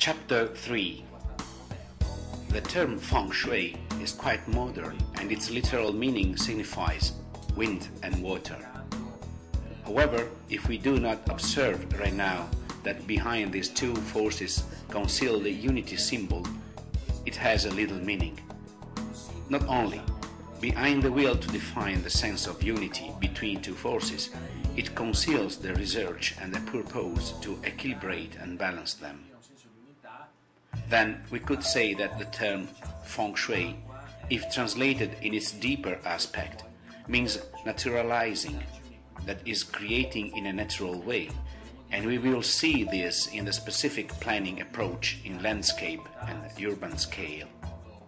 Chapter 3. The term Feng Shui is quite modern, and its literal meaning signifies wind and water. However, if we do not observe right now that behind these two forces conceal the unity symbol, it has a little meaning. Not only behind the will to define the sense of unity between two forces, it conceals the research and the purpose to equilibrate and balance them. Then we could say that the term Feng Shui, if translated in its deeper aspect, means naturalizing, that is, creating in a natural way, and we will see this in the specific planning approach in landscape and urban scale.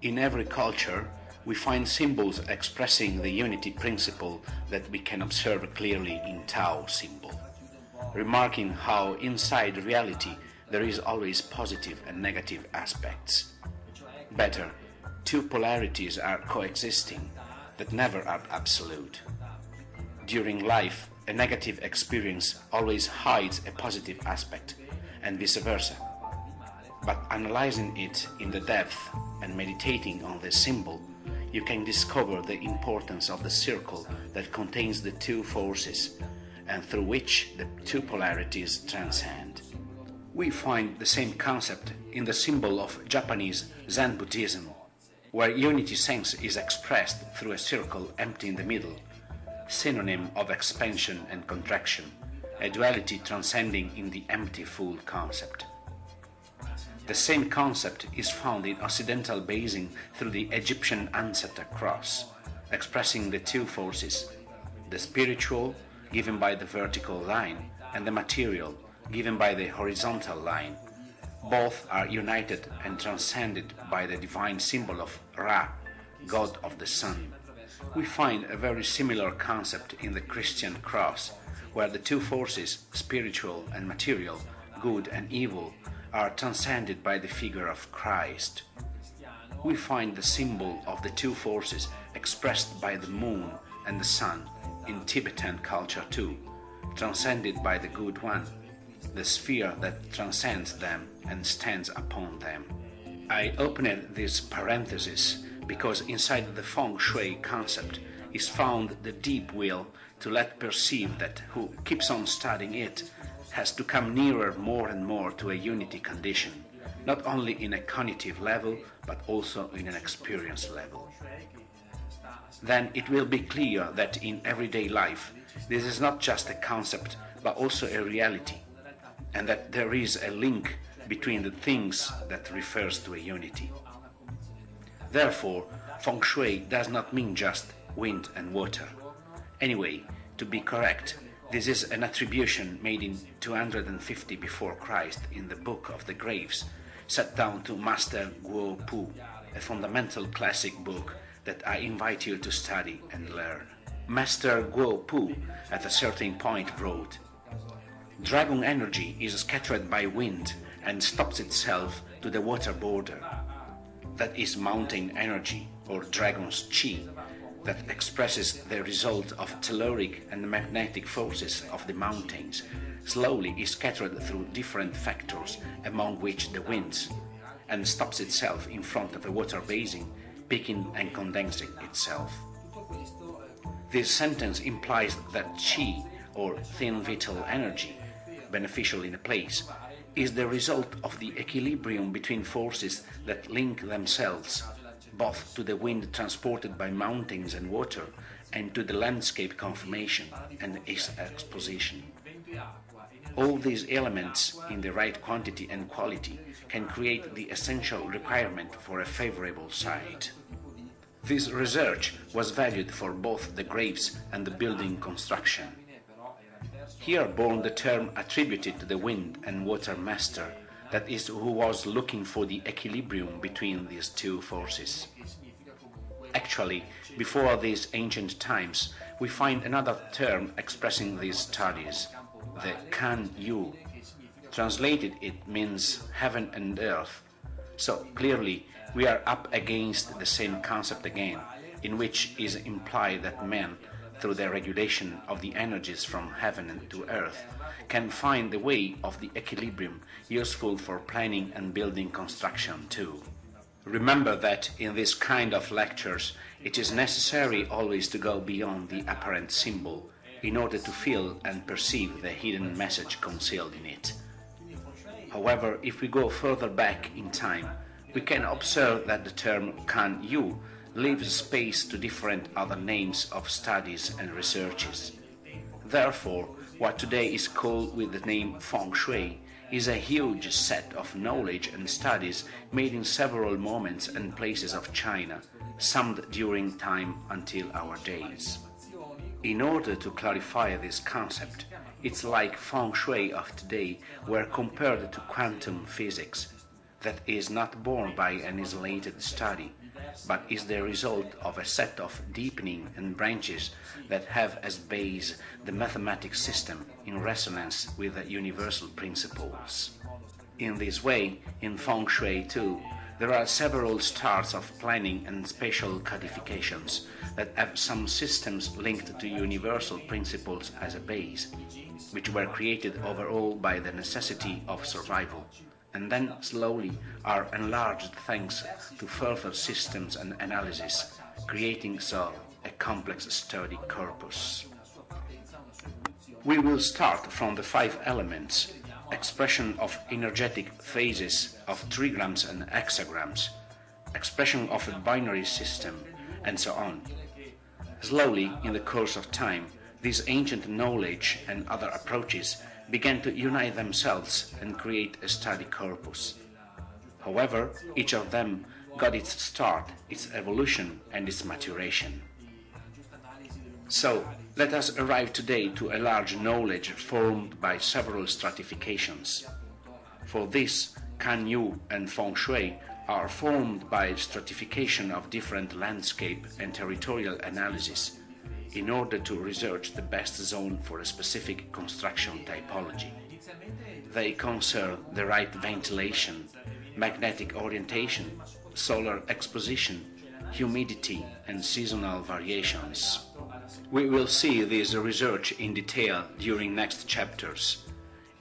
In every culture, we find symbols expressing the unity principle that we can observe clearly in Tao symbol, remarking how inside reality there is always positive and negative aspects. Better, two polarities are coexisting that never are absolute. During life, a negative experience always hides a positive aspect, and vice versa. But analyzing it in the depth and meditating on the symbol, you can discover the importance of the circle that contains the two forces, and through which the two polarities transcend. We find the same concept in the symbol of Japanese Zen Buddhism, where unity sense is expressed through a circle empty in the middle, synonym of expansion and contraction, a duality transcending in the empty full concept. The same concept is found in Occidental basing through the Egyptian Ancestor cross, expressing the two forces, the spiritual, given by the vertical line, and the material, given by the horizontal line. Both are united and transcended by the divine symbol of Ra, god of the sun. We find a very similar concept in the Christian cross, where the two forces, spiritual and material, good and evil, are transcended by the figure of Christ. We find the symbol of the two forces expressed by the moon and the sun in Tibetan culture too, transcended by the good one, the sphere that transcends them and stands upon them. I opened this parenthesis because inside the Feng Shui concept is found the deep will to let perceive that who keeps on studying it has to come nearer more and more to a unity condition, not only in a cognitive level but also in an experience level. Then it will be clear that in everyday life this is not just a concept but also a reality, and that there is a link between the things that refers to a unity. Therefore, Feng Shui does not mean just wind and water. Anyway, to be correct, this is an attribution made in 250 before Christ in the Book of the Graves, set down to Master Guo Pu, a fundamental classic book that I invite you to study and learn. Master Guo Pu at a certain point wrote, "Dragon energy is scattered by wind and stops itself to the water border. That is mountain energy, or dragon's chi, that expresses the result of telluric and magnetic forces of the mountains, slowly is scattered through different factors, among which the winds, and stops itself in front of a water basin, peaking and condensing itself." This sentence implies that chi, or thin vital energy, beneficial in a place, is the result of the equilibrium between forces that link themselves, both to the wind transported by mountains and water, and to the landscape conformation and its exposition. All these elements, in the right quantity and quality, can create the essential requirement for a favorable site. This research was valued for both the graves and the building construction. Here born the term attributed to the wind and water master, that is, who was looking for the equilibrium between these two forces. Actually, before these ancient times, we find another term expressing these studies, the Kan Yu. Translated, it means heaven and earth. So clearly, we are up against the same concept again, in which is implied that man, through the regulation of the energies from heaven and to earth, can find the way of the equilibrium useful for planning and building construction too. Remember that in this kind of lectures it is necessary always to go beyond the apparent symbol in order to feel and perceive the hidden message concealed in it. However, if we go further back in time, we can observe that the term Kan Yu leaves space to different other names of studies and researches. Therefore, what today is called with the name Feng Shui is a huge set of knowledge and studies made in several moments and places of China, summed during time until our days. In order to clarify this concept, it's like Feng Shui of today were compared to quantum physics, that is not born by an isolated study, but is the result of a set of deepening and branches that have as base the mathematical system in resonance with the universal principles. In this way, in Feng Shui too, there are several starts of planning and special codifications that have some systems linked to universal principles as a base, which were created overall by the necessity of survival, and then slowly are enlarged thanks to further systems and analysis, creating so a complex study corpus. We will start from the 5 elements, expression of energetic phases of trigrams and hexagrams, expression of a binary system, and so on. Slowly, in the course of time, this ancient knowledge and other approaches began to unite themselves and create a study corpus. However, each of them got its start, its evolution, and its maturation. So, let us arrive today to a large knowledge formed by several stratifications. For this, Kan Yu and Feng Shui are formed by stratification of different landscape and territorial analysis in order to research the best zone for a specific construction typology. They concern the right ventilation, magnetic orientation, solar exposition, humidity, and seasonal variations. We will see this research in detail during next chapters.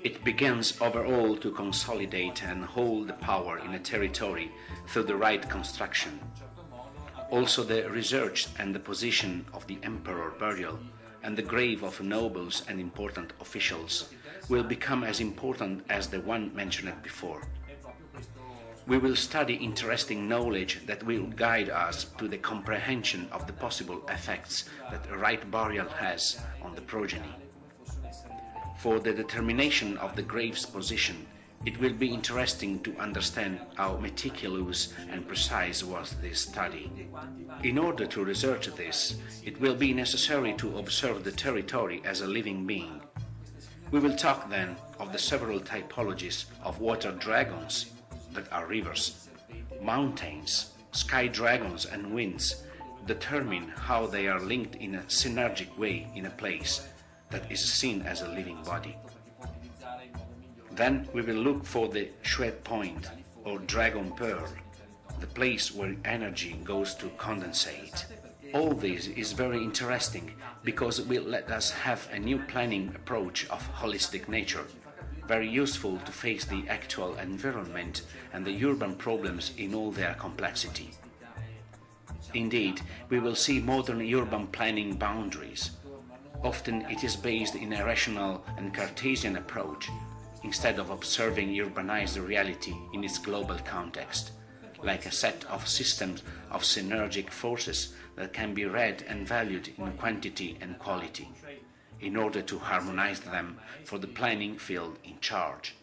It begins overall to consolidate and hold the power in a territory through the right construction. Also the research and the position of the emperor burial and the grave of nobles and important officials will become as important as the one mentioned before. We will study interesting knowledge that will guide us to the comprehension of the possible effects that a right burial has on the progeny. For the determination of the grave's position, it will be interesting to understand how meticulous and precise was this study. In order to research this, it will be necessary to observe the territory as a living being. We will talk then of the several typologies of water dragons, that are rivers, mountains, sky dragons and winds, determine how they are linked in a synergic way in a place that is seen as a living body. Then we will look for the Shui point or dragon pearl, the place where energy goes to condensate. All this is very interesting because it will let us have a new planning approach of holistic nature, very useful to face the actual environment and the urban problems in all their complexity. Indeed, we will see modern urban planning boundaries. Often it is based in a rational and Cartesian approach, instead of observing urbanized reality in its global context, like a set of systems of synergic forces that can be read and valued in quantity and quality, in order to harmonize them for the planning field in charge.